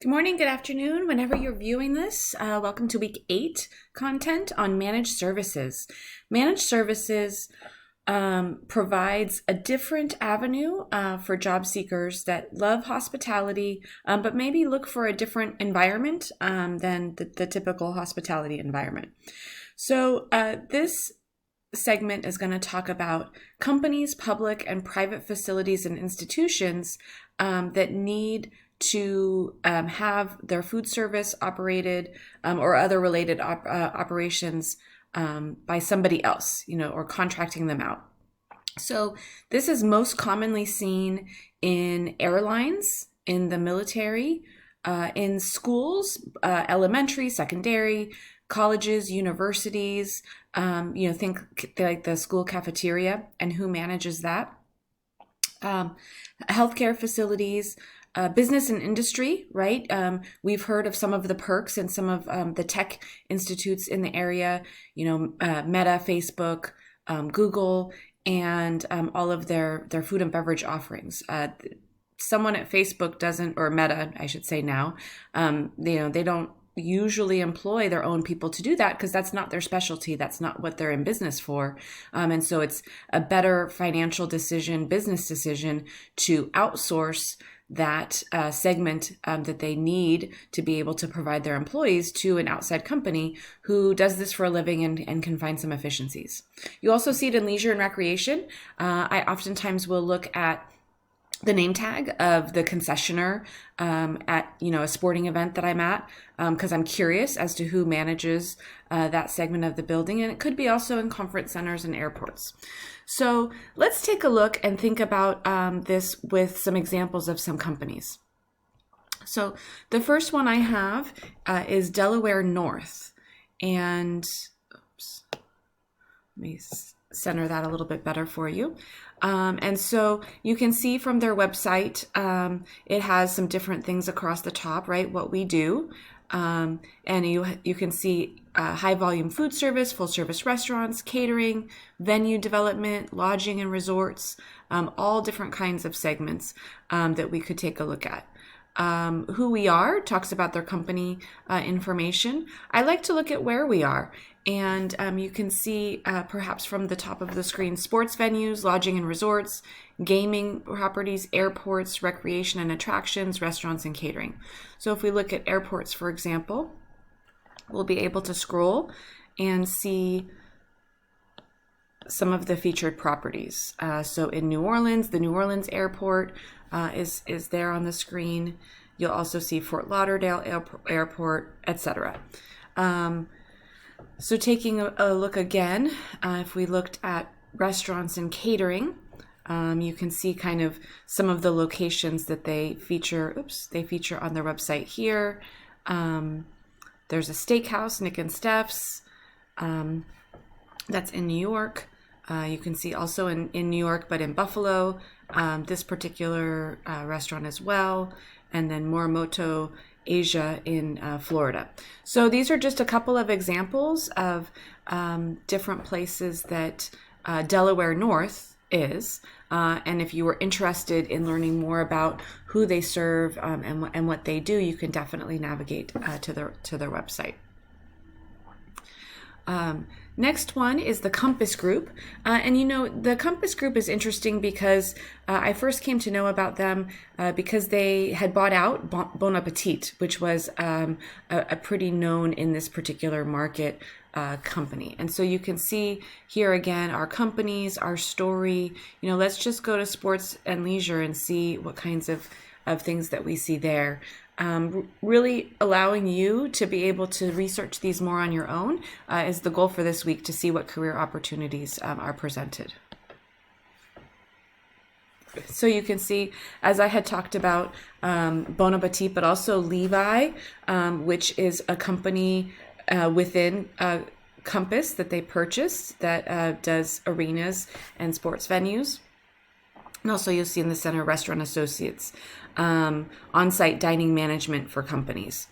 Good morning, good afternoon, whenever you're viewing this. Welcome to week 8 content on managed services. Managed services provides a different avenue for job seekers that love hospitality, but maybe look for a different environment than the typical hospitality environment. So this segment is going to talk about companies, public and private facilities and institutions that need to have their food service operated or other related operations by somebody else, or contracting them out. So this is most commonly seen in airlines, in the military, in schools, elementary, secondary, colleges, universities, think like the school cafeteria and who manages that. Healthcare facilities, business and industry, right? We've heard of some of the perks and some of the tech institutes in the area, Meta, Facebook, Google, and all of their food and beverage offerings. Someone at Facebook doesn't, or Meta, I should say now, they don't usually employ their own people to do that because that's not their specialty. That's not what they're in business for. And so it's a better financial decision, business decision to outsource that segment that they need to be able to provide their employees to an outside company who does this for a living and can find some efficiencies. You also see it in leisure and recreation. I oftentimes will look at the name tag of the concessionaire at a sporting event that I'm at because I'm curious as to who manages that segment of the building, and it could be also in conference centers and airports. So let's take a look and think about this with some examples of some companies. So the first one I have is Delaware North, and let me center that a little bit better for you. And so you can see from their website, it has some different things across the top, right? What we do. And you can see high volume food service, full service restaurants, catering, venue development, lodging and resorts, all different kinds of segments that we could take a look at. Who we are talks about their company information. I like to look at where we are. And you can see perhaps from the top of the screen, sports venues, lodging and resorts, gaming properties, airports, recreation and attractions, restaurants and catering. So if we look at airports, for example, we'll be able to scroll and see some of the featured properties. So in New Orleans, the New Orleans airport is there on the screen. You'll also see Fort Lauderdale airport, etc. So taking a look again, if we looked at restaurants and catering, you can see kind of some of the locations that they feature. They feature on their website here. There's a steakhouse, Nick and Steph's, that's in New York. You can see also in New York, but in Buffalo, this particular restaurant as well. And then Morimoto Asia in Florida. So these are just a couple of examples of different places that Delaware North is. And if you were interested in learning more about who they serve and what they do, you can definitely navigate to their website. Next one is the Compass Group. And the Compass Group is interesting because I first came to know about them because they had bought out Bon Appetit, which was a pretty known in this particular market company. And so you can see here again, our companies, our story. Let's just go to sports and leisure and see what kinds of things that we see there. Really allowing you to be able to research these more on your own is the goal for this week, to see what career opportunities are presented. So you can see, as I had talked about, Bon Appetit, but also Levi, which is a company within Compass that they purchased that does arenas and sports venues. And also you'll see in the center, Restaurant Associates, on-site dining management for companies.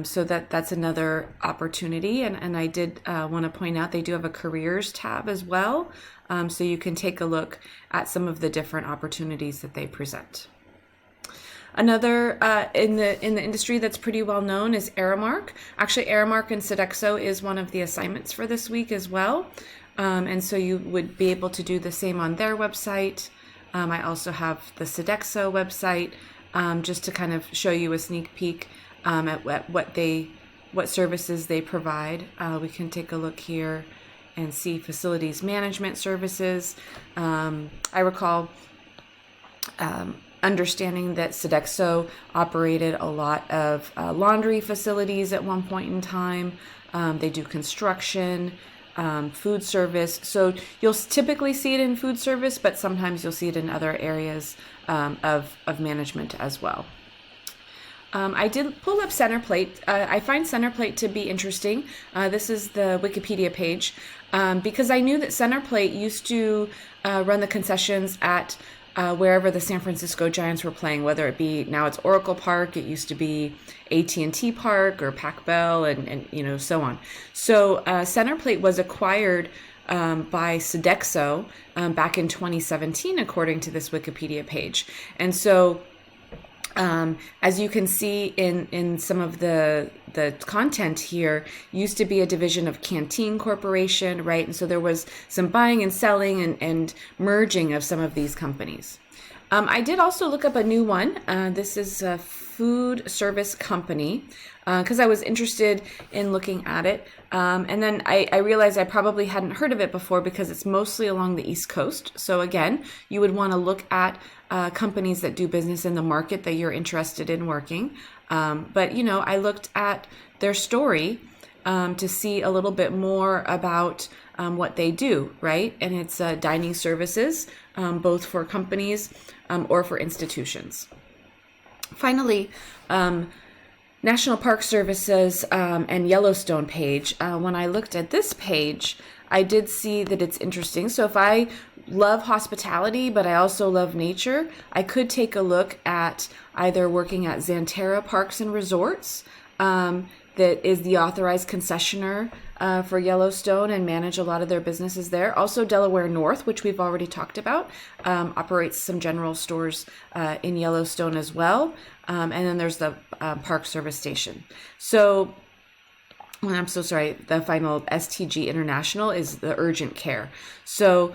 So that's another opportunity. And I did want to point out they do have a careers tab as well. So you can take a look at some of the different opportunities that they present. Another in the industry that's pretty well known is Aramark. Actually, Aramark and Sodexo is one of the assignments for this week as well. And so you would be able to do the same on their website. I also have the Sodexo website, just to kind of show you a sneak peek at what services they provide. We can take a look here and see facilities management services. I recall understanding that Sodexo operated a lot of laundry facilities at one point in time. They do construction, food service. So you'll typically see it in food service, but sometimes you'll see it in other areas of management as well. I did pull up Centerplate. I find Centerplate to be interesting. This is the Wikipedia page, because I knew that Centerplate used to run the concessions at wherever the San Francisco Giants were playing, whether it be, now it's Oracle Park, it used to be AT&T Park or Pac Bell, and so on. So Centerplate was acquired by Sodexo back in 2017, according to this Wikipedia page. And so as you can see in some of the content here, used to be a division of Canteen Corporation, right? And so there was some buying and selling and merging of some of these companies. I did also look up a new one. This is a food service company, because I was interested in looking at it. And then I realized I probably hadn't heard of it before because it's mostly along the East Coast. So again, you would want to look at companies that do business in the market that you're interested in working. But I looked at their story to see a little bit more about what they do, right? And it's dining services, both for companies or for institutions. Finally, National Park Services and Yellowstone page. When I looked at this page, I did see that it's interesting. So if I love hospitality, but I also love nature, I could take a look at either working at Xanterra Parks and Resorts, that is the authorized concessioner for Yellowstone and manage a lot of their businesses there. Also Delaware North, which we've already talked about, operates some general stores in Yellowstone as well. And then there's the Park Service Station. So I'm so sorry, the final STG International is the urgent care. So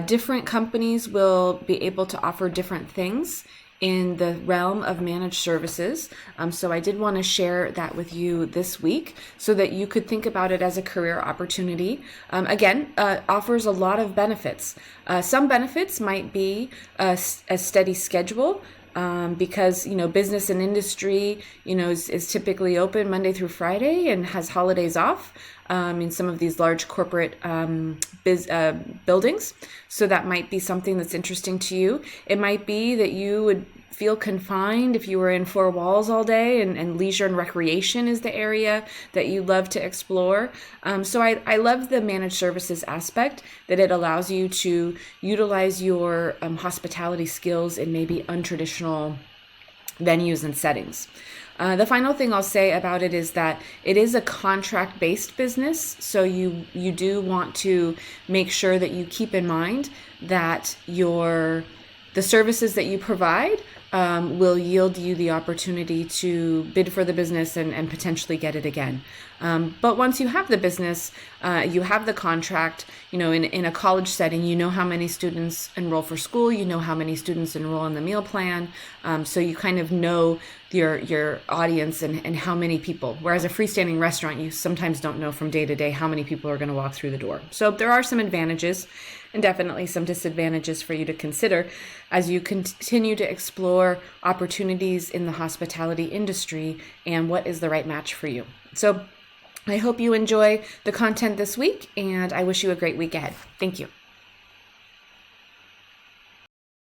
different companies will be able to offer different things in the realm of managed services. So I did want to share that with you this week so that you could think about it as a career opportunity. Again, offers a lot of benefits. Some benefits might be a steady schedule, because business and industry is typically open Monday through Friday and has holidays off in some of these large corporate buildings. So that might be something that's interesting to you. It might be that you would feel confined if you were in four walls all day, and leisure and recreation is the area that you love to explore. So I love the managed services aspect, that it allows you to utilize your hospitality skills in maybe untraditional venues and settings. The final thing I'll say about it is that it is a contract-based business, so you do want to make sure that you keep in mind that the services that you provide will yield you the opportunity to bid for the business and potentially get it again. But once you have the business, you have the contract, in a college setting, you know how many students enroll for school, you know how many students enroll in the meal plan, so you kind of know your audience and how many people. Whereas a freestanding restaurant, you sometimes don't know from day to day how many people are going to walk through the door. So there are some advantages and definitely some disadvantages for you to consider as you continue to explore opportunities in the hospitality industry and what is the right match for you. So I hope you enjoy the content this week, and I wish you a great week ahead. Thank you.